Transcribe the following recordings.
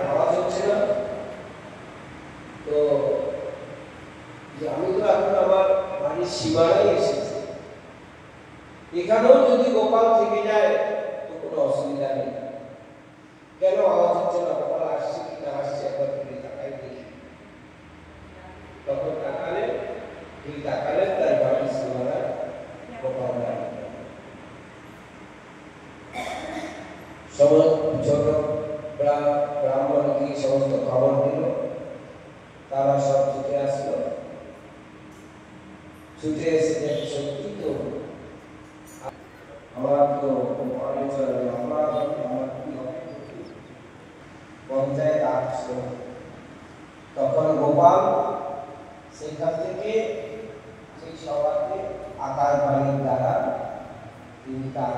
আওয়াজ হচ্ছে না তো যে আমি তো এখন আমার বাড়ির সীমানায় এসেছি, এখানেও যদি গোপাল থেকে যায় তো কোনো অসুবিধা নেই। কেন আওয়াজ হচ্ছে না, গোপাল আসছে কি না আসছে একবার ফিরে তাকাই দেখি। তখন তাকালে তার বাড়ির সীমানায় গোপাল ছোট ব্রাহ্মণকে সমস্ত খবর দিল, তারা সব ছুটে আসলো। ছুটে এসে দেখে সত্যি তো আমার তো পঞ্চায়েত আসলো। তখন গোপাল সেখান থেকে সেই সভাতে আকার বাণীর দ্বারা তিনি তার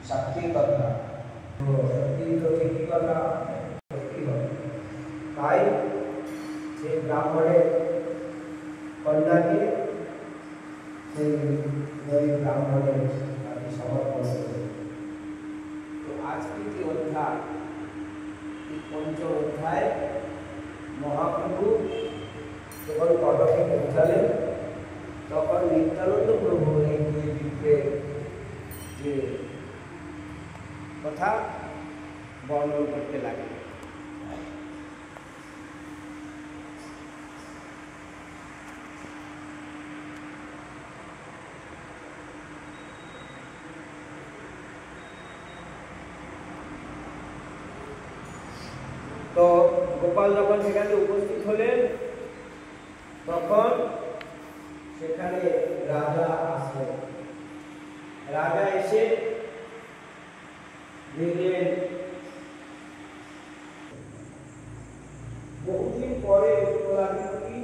সাক্ষীর কথা তাই সেই ব্রাহ্মণের কন্যাকে সেই ব্রাহ্মণের সমর্পণ করে। তো আজকে যে অধ্যায়, এই পঞ্চম অধ্যায়, মহাপ্রভু যখন কটকে পৌঁছালেন তখন নিত্যানন্দ প্রভু এই দুই দিব্যের যে কথা বর্ণন করতে লাগলেন। তো গোপাল যখন সেখানে উপস্থিত হলেন তখন সেখানে রাজা আসলেন। রাজা এসে দেখলেন বহুদিন পরে উত্তরাধিপতি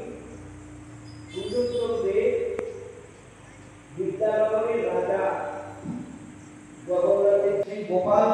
সুযোগ দেব বিদ্যানগরের রাজা জগন্নাথের সেই গোপাল